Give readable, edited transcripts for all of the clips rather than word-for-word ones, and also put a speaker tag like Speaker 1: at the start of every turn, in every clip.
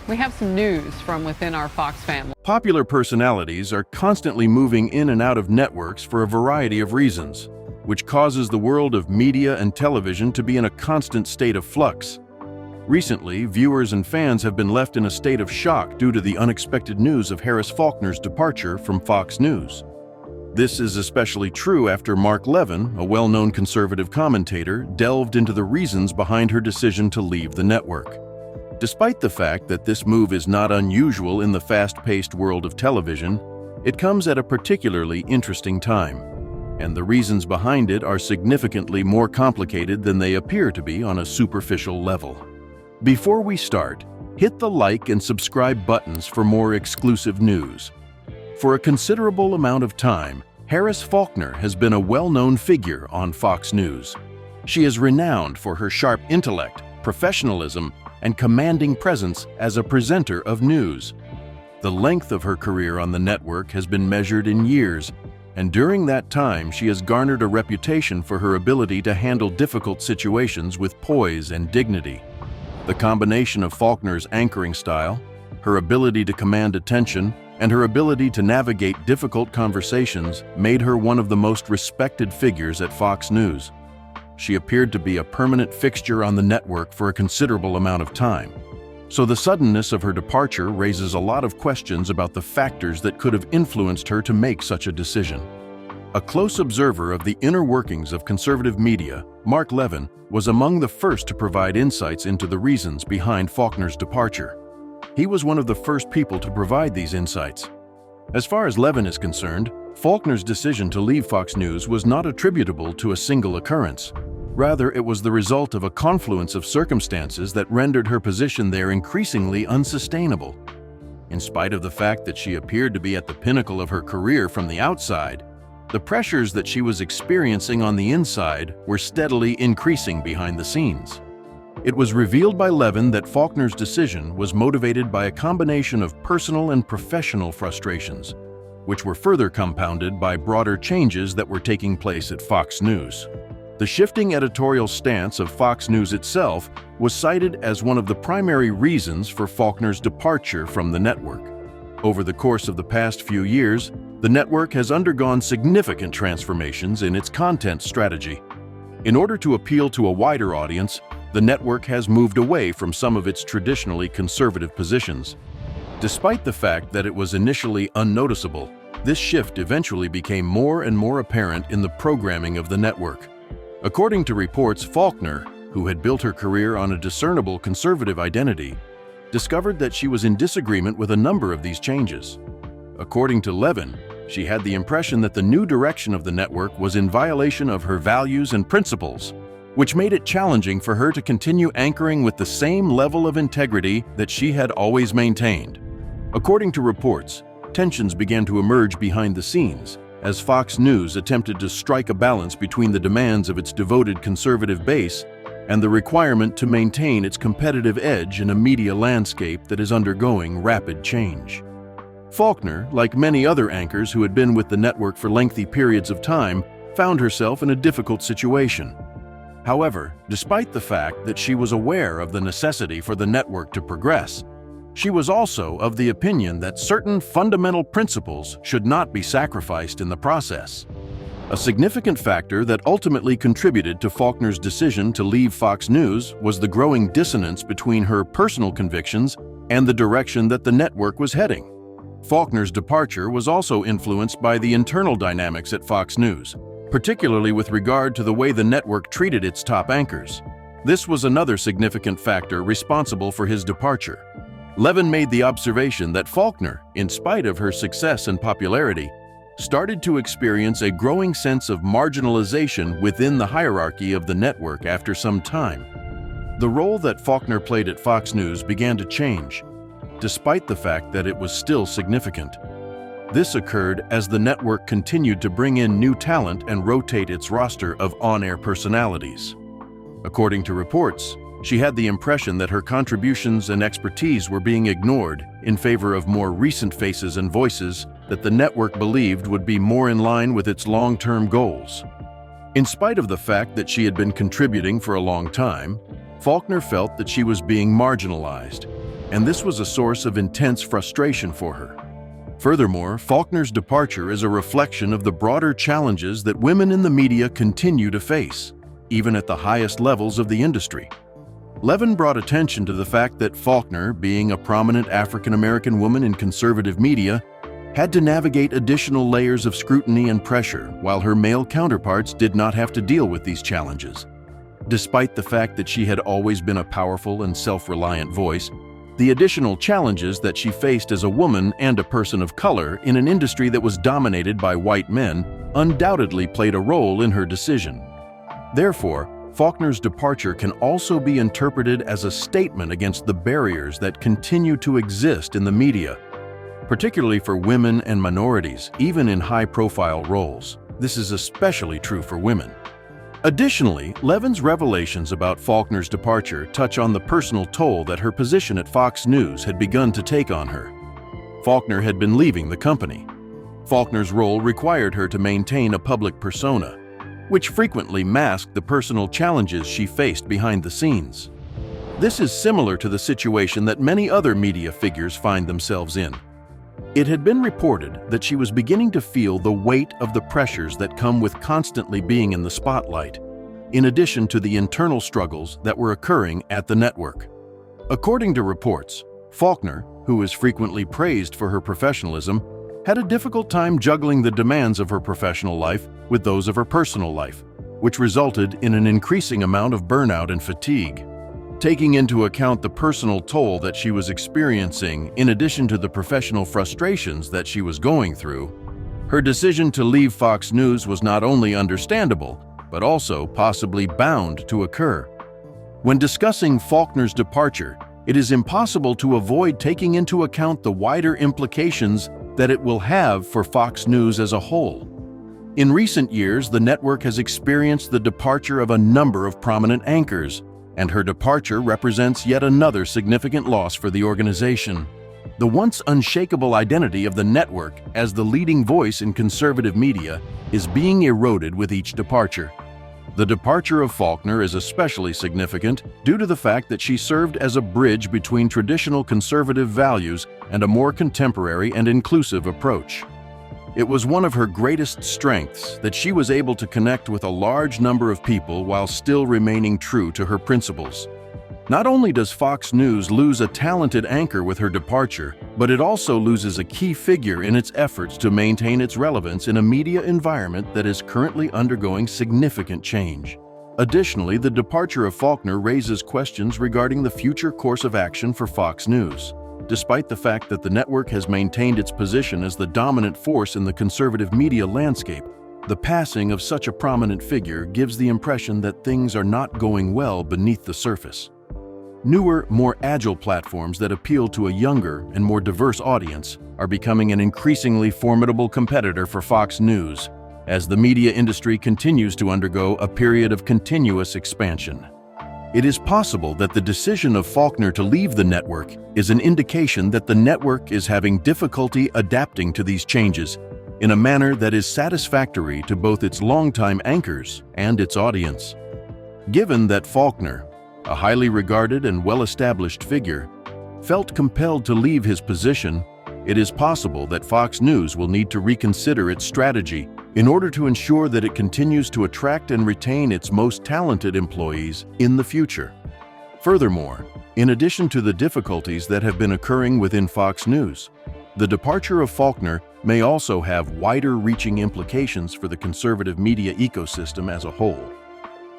Speaker 1: We have some news from within our Fox family.
Speaker 2: Popular personalities are constantly moving in and out of networks for a variety of reasons, which causes the world of media and television to be in a constant state of flux. Recently, viewers and fans have been left in a state of shock due to the unexpected news of Harris Faulkner's departure from Fox News. This is especially true after Mark Levin, a well-known conservative commentator, delved into the reasons behind her decision to leave the network. Despite the fact that this move is not unusual in the fast-paced world of television, it comes at a particularly interesting time, and the reasons behind it are significantly more complicated than they appear to be on a superficial level. Before we start, hit the like and subscribe buttons for more exclusive news. For a considerable amount of time, Harris Faulkner has been a well-known figure on Fox News. She is renowned for her sharp intellect, professionalism, and commanding presence as a presenter of news. The length of her career on the network has been measured in years, and during that time she has garnered a reputation for her ability to handle difficult situations with poise and dignity. The combination of Faulkner's anchoring style, her ability to command attention, and her ability to navigate difficult conversations made her one of the most respected figures at Fox News. She appeared to be a permanent fixture on the network for a considerable amount of time. So the suddenness of her departure raises a lot of questions about the factors that could have influenced her to make such a decision. A close observer of the inner workings of conservative media, Mark Levin, was among the first to provide insights into the reasons behind Faulkner's departure. He was one of the first people to provide these insights. As far as Levin is concerned, Faulkner's decision to leave Fox News was not attributable to a single occurrence. Rather, it was the result of a confluence of circumstances that rendered her position there increasingly unsustainable. In spite of the fact that she appeared to be at the pinnacle of her career from the outside, the pressures that she was experiencing on the inside were steadily increasing behind the scenes. It was revealed by Levin that Faulkner's decision was motivated by a combination of personal and professional frustrations, which were further compounded by broader changes that were taking place at Fox News. The shifting editorial stance of Fox News itself was cited as one of the primary reasons for Faulkner's departure from the network. Over the course of the past few years, the network has undergone significant transformations in its content strategy. In order to appeal to a wider audience, the network has moved away from some of its traditionally conservative positions. Despite the fact that it was initially unnoticeable, this shift eventually became more and more apparent in the programming of the network. According to reports, Faulkner, who had built her career on a discernible conservative identity, discovered that she was in disagreement with a number of these changes. According to Levin, she had the impression that the new direction of the network was in violation of her values and principles, which made it challenging for her to continue anchoring with the same level of integrity that she had always maintained. According to reports, tensions began to emerge behind the scenes as Fox News attempted to strike a balance between the demands of its devoted conservative base and the requirement to maintain its competitive edge in a media landscape that is undergoing rapid change. Faulkner, like many other anchors who had been with the network for lengthy periods of time, found herself in a difficult situation. However, despite the fact that she was aware of the necessity for the network to progress, she was also of the opinion that certain fundamental principles should not be sacrificed in the process. A significant factor that ultimately contributed to Faulkner's decision to leave Fox News was the growing dissonance between her personal convictions and the direction that the network was heading. Faulkner's departure was also influenced by the internal dynamics at Fox News, particularly with regard to the way the network treated its top anchors. This was another significant factor responsible for his departure. Levin made the observation that Faulkner, in spite of her success and popularity, started to experience a growing sense of marginalization within the hierarchy of the network after some time. The role that Faulkner played at Fox News began to change, despite the fact that it was still significant. This occurred as the network continued to bring in new talent and rotate its roster of on-air personalities. According to reports, she had the impression that her contributions and expertise were being ignored in favor of more recent faces and voices that the network believed would be more in line with its long-term goals. In spite of the fact that she had been contributing for a long time, Faulkner felt that she was being marginalized. and this was a source of intense frustration for her. Furthermore, Faulkner's departure is a reflection of the broader challenges that women in the media continue to face, even at the highest levels of the industry. Levin brought attention to the fact that Faulkner, being a prominent African-American woman in conservative media, had to navigate additional layers of scrutiny and pressure, while her male counterparts did not have to deal with these challenges. Despite the fact that she had always been a powerful and self-reliant voice, the additional challenges that she faced as a woman and a person of color in an industry that was dominated by white men undoubtedly played a role in her decision. Therefore, Faulkner's departure can also be interpreted as a statement against the barriers that continue to exist in the media, particularly for women and minorities, even in high-profile roles. This is especially true for women. Additionally, Levin's revelations about Faulkner's departure touch on the personal toll that her position at Fox News had begun to take on her. Faulkner had been leaving the company. Faulkner's role required her to maintain a public persona, which frequently masked the personal challenges she faced behind the scenes. This is similar to the situation that many other media figures find themselves in. It had been reported that she was beginning to feel the weight of the pressures that come with constantly being in the spotlight, in addition to the internal struggles that were occurring at the network. According to reports, Faulkner, who is frequently praised for her professionalism, had a difficult time juggling the demands of her professional life with those of her personal life, which resulted in an increasing amount of burnout and fatigue. Taking into account the personal toll that she was experiencing, in addition to the professional frustrations that she was going through, her decision to leave Fox News was not only understandable, but also possibly bound to occur. When discussing Faulkner's departure, it is impossible to avoid taking into account the wider implications that it will have for Fox News as a whole. In recent years, the network has experienced the departure of a number of prominent anchors, and her departure represents yet another significant loss for the organization. The once unshakable identity of the network as the leading voice in conservative media is being eroded with each departure. The departure of Faulkner is especially significant due to the fact that she served as a bridge between traditional conservative values and a more contemporary and inclusive approach. It was one of her greatest strengths that she was able to connect with a large number of people while still remaining true to her principles. Not only does Fox News lose a talented anchor with her departure, but it also loses a key figure in its efforts to maintain its relevance in a media environment that is currently undergoing significant change. Additionally, the departure of Faulkner raises questions regarding the future course of action for Fox News. Despite the fact that the network has maintained its position as the dominant force in the conservative media landscape, the passing of such a prominent figure gives the impression that things are not going well beneath the surface. Newer, more agile platforms that appeal to a younger and more diverse audience are becoming an increasingly formidable competitor for Fox News, as the media industry continues to undergo a period of continuous expansion. It is possible that the decision of Faulkner to leave the network is an indication that the network is having difficulty adapting to these changes in a manner that is satisfactory to both its longtime anchors and its audience. Given that Faulkner, a highly regarded and well-established figure, felt compelled to leave his position, it is possible that Fox News will need to reconsider its strategy in order to ensure that it continues to attract and retain its most talented employees in the future. Furthermore, in addition to the difficulties that have been occurring within Fox News, the departure of Faulkner may also have wider-reaching implications for the conservative media ecosystem as a whole.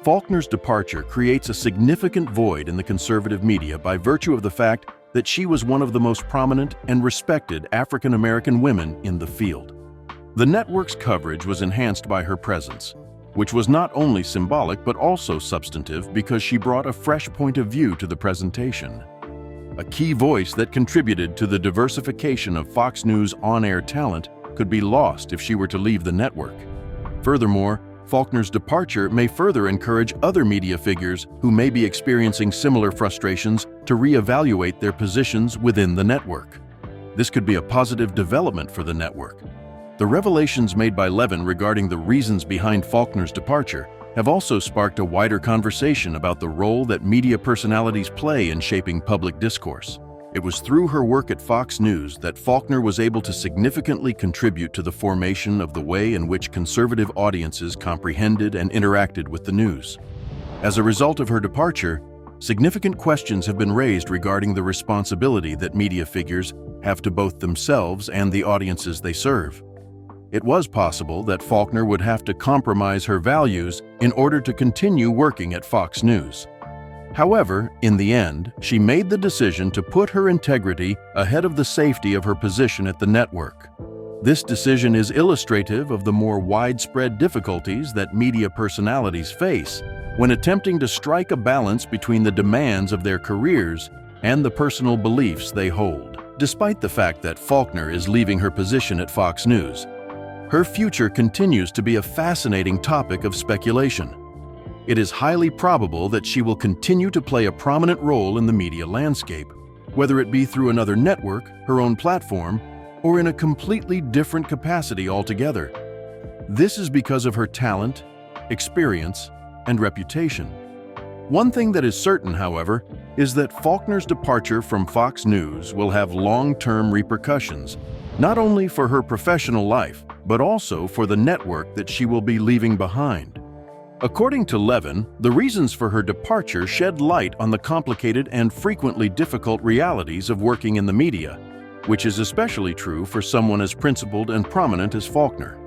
Speaker 2: Faulkner's departure creates a significant void in the conservative media by virtue of the fact that she was one of the most prominent and respected African-American women in the field. The network's coverage was enhanced by her presence, which was not only symbolic but also substantive because she brought a fresh point of view to the presentation. A key voice that contributed to the diversification of Fox News on-air talent could be lost if she were to leave the network. Furthermore, Faulkner's departure may further encourage other media figures who may be experiencing similar frustrations to reevaluate their positions within the network. This could be a positive development for the network. The revelations made by Levin regarding the reasons behind Faulkner's departure have also sparked a wider conversation about the role that media personalities play in shaping public discourse. It was through her work at Fox News that Faulkner was able to significantly contribute to the formation of the way in which conservative audiences comprehended and interacted with the news. As a result of her departure, significant questions have been raised regarding the responsibility that media figures have to both themselves and the audiences they serve. It was possible that Faulkner would have to compromise her values in order to continue working at Fox News. However, in the end, she made the decision to put her integrity ahead of the safety of her position at the network. This decision is illustrative of the more widespread difficulties that media personalities face when attempting to strike a balance between the demands of their careers and the personal beliefs they hold. Despite the fact that Faulkner is leaving her position at Fox News, her future continues to be a fascinating topic of speculation. It is highly probable that she will continue to play a prominent role in the media landscape, whether it be through another network, her own platform, or in a completely different capacity altogether. This is because of her talent, experience, and reputation. One thing that is certain, however, is that Faulkner's departure from Fox News will have long-term repercussions, not only for her professional life, but also for the network that she will be leaving behind. According to Levin, the reasons for her departure shed light on the complicated and frequently difficult realities of working in the media, which is especially true for someone as principled and prominent as Faulkner.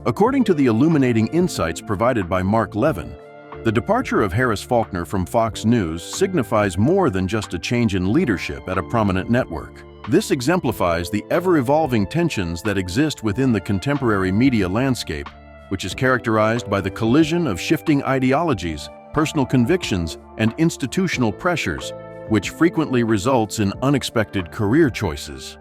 Speaker 2: According to the illuminating insights provided by Mark Levin, the departure of Harris Faulkner from Fox News signifies more than just a change in leadership at a prominent network. This exemplifies the ever-evolving tensions that exist within the contemporary media landscape, which is characterized by the collision of shifting ideologies, personal convictions, and institutional pressures, which frequently results in unexpected career choices.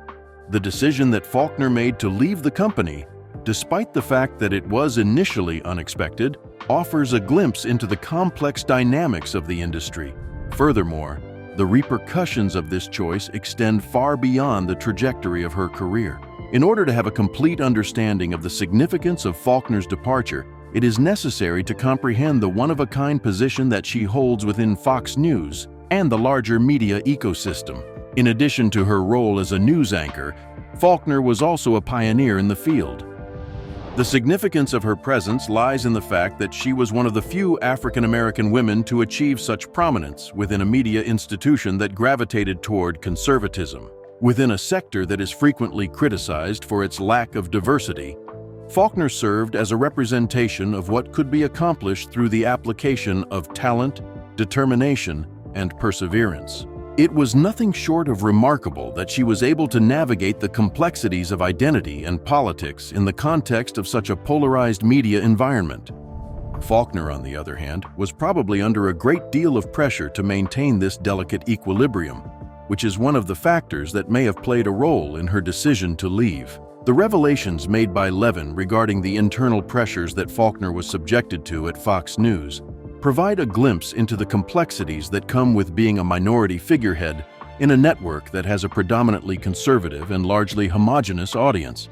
Speaker 2: The decision that Faulkner made to leave the company, despite the fact that it was initially unexpected, offers a glimpse into the complex dynamics of the industry. Furthermore, the repercussions of this choice extend far beyond the trajectory of her career. In order to have a complete understanding of the significance of Faulkner's departure, it is necessary to comprehend the one-of-a-kind position that she holds within Fox News and the larger media ecosystem. In addition to her role as a news anchor, Faulkner was also a pioneer in the field. The significance of her presence lies in the fact that she was one of the few African-American women to achieve such prominence within a media institution that gravitated toward conservatism. Within a sector that is frequently criticized for its lack of diversity, Faulkner served as a representation of what could be accomplished through the application of talent, determination, and perseverance. It was nothing short of remarkable that she was able to navigate the complexities of identity and politics in the context of such a polarized media environment. Faulkner, on the other hand, was probably under a great deal of pressure to maintain this delicate equilibrium, which is one of the factors that may have played a role in her decision to leave. The revelations made by Levin regarding the internal pressures that Faulkner was subjected to at Fox News provide a glimpse into the complexities that come with being a minority figurehead in a network that has a predominantly conservative and largely homogeneous audience.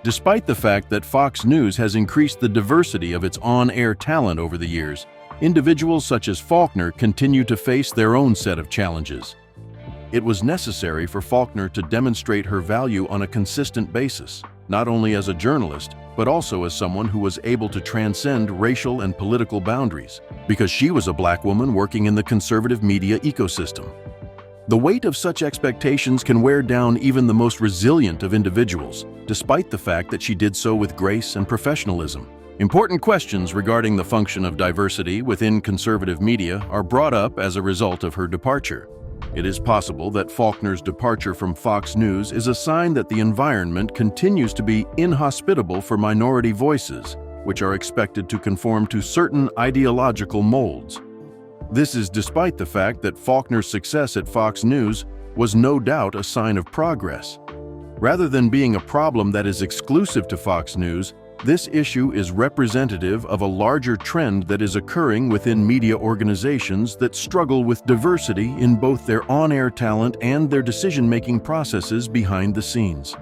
Speaker 2: Despite the fact that Fox News has increased the diversity of its on-air talent over the years, individuals such as Faulkner continue to face their own set of challenges. It was necessary for Faulkner to demonstrate her value on a consistent basis, not only as a journalist, but also as someone who was able to transcend racial and political boundaries, because she was a Black woman working in the conservative media ecosystem. The weight of such expectations can wear down even the most resilient of individuals, despite the fact that she did so with grace and professionalism. Important questions regarding the function of diversity within conservative media are brought up as a result of her departure. It is possible that Faulkner's departure from Fox News is a sign that the environment continues to be inhospitable for minority voices, which are expected to conform to certain ideological molds. This is despite the fact that Faulkner's success at Fox News was no doubt a sign of progress. Rather than being a problem that is exclusive to Fox News, this issue is representative of a larger trend that is occurring within media organizations that struggle with diversity in both their on-air talent and their decision-making processes behind the scenes.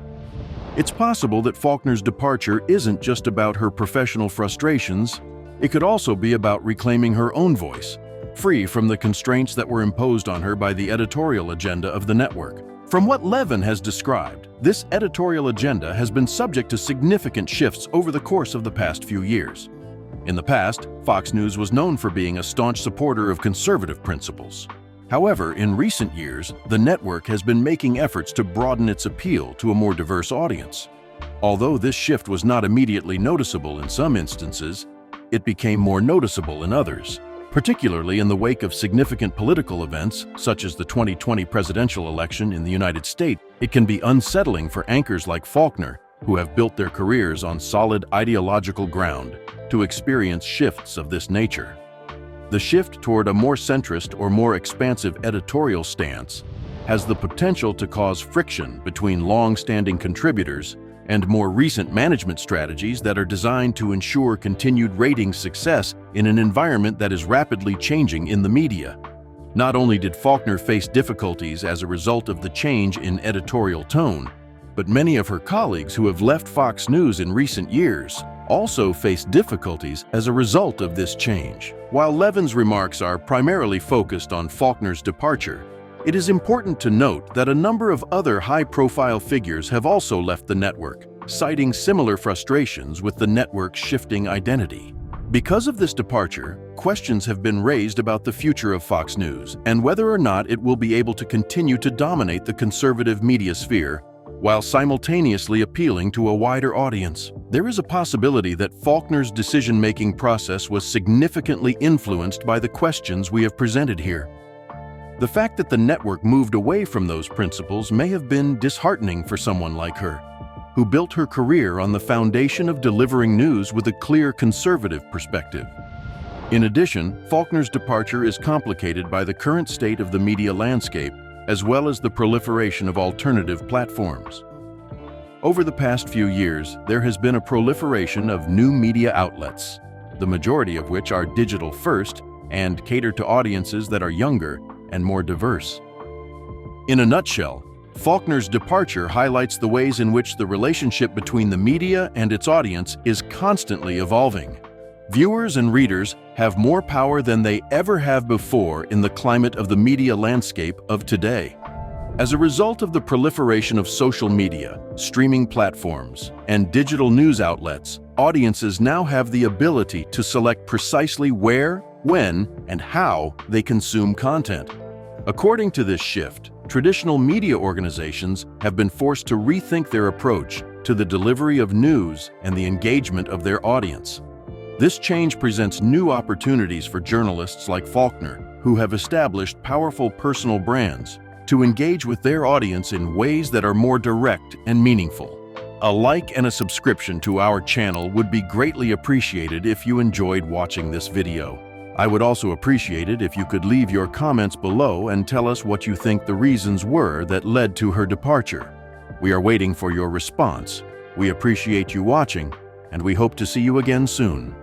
Speaker 2: It's possible that Faulkner's departure isn't just about her professional frustrations. It could also be about reclaiming her own voice, free from the constraints that were imposed on her by the editorial agenda of the network. From what Levin has described, this editorial agenda has been subject to significant shifts over the course of the past few years. In the past, Fox News was known for being a staunch supporter of conservative principles. However, in recent years, the network has been making efforts to broaden its appeal to a more diverse audience. Although this shift was not immediately noticeable in some instances, it became more noticeable in others. Particularly in the wake of significant political events, such as the 2020 presidential election in the United States, it can be unsettling for anchors like Faulkner, who have built their careers on solid ideological ground, to experience shifts of this nature. The shift toward a more centrist or more expansive editorial stance has the potential to cause friction between long-standing contributors and more recent management strategies that are designed to ensure continued ratings success in an environment that is rapidly changing in the media. Not only did Faulkner face difficulties as a result of the change in editorial tone, but many of her colleagues who have left Fox News in recent years also faced difficulties as a result of this change. While Levin's remarks are primarily focused on Faulkner's departure, it is important to note that a number of other high-profile figures have also left the network, citing similar frustrations with the network's shifting identity. Because of this departure, questions have been raised about the future of Fox News and whether or not it will be able to continue to dominate the conservative media sphere while simultaneously appealing to a wider audience. There is a possibility that Faulkner's decision-making process was significantly influenced by the questions we have presented here. The fact that the network moved away from those principles may have been disheartening for someone like her, who built her career on the foundation of delivering news with a clear conservative perspective. In addition, Faulkner's departure is complicated by the current state of the media landscape, as well as the proliferation of alternative platforms. Over the past few years, there has been a proliferation of new media outlets, the majority of which are digital first and cater to audiences that are younger and more diverse. In a nutshell, Faulkner's departure highlights the ways in which the relationship between the media and its audience is constantly evolving. Viewers and readers have more power than they ever have before in the climate of the media landscape of today. As a result of the proliferation of social media, streaming platforms, and digital news outlets, audiences now have the ability to select precisely where, when, and how they consume content. According to this shift, traditional media organizations have been forced to rethink their approach to the delivery of news and the engagement of their audience. This change presents new opportunities for journalists like Faulkner, who have established powerful personal brands, to engage with their audience in ways that are more direct and meaningful. A like and a subscription to our channel would be greatly appreciated if you enjoyed watching this video. I would also appreciate it if you could leave your comments below and tell us what you think the reasons were that led to her departure. We are waiting for your response. We appreciate you watching, and we hope to see you again soon.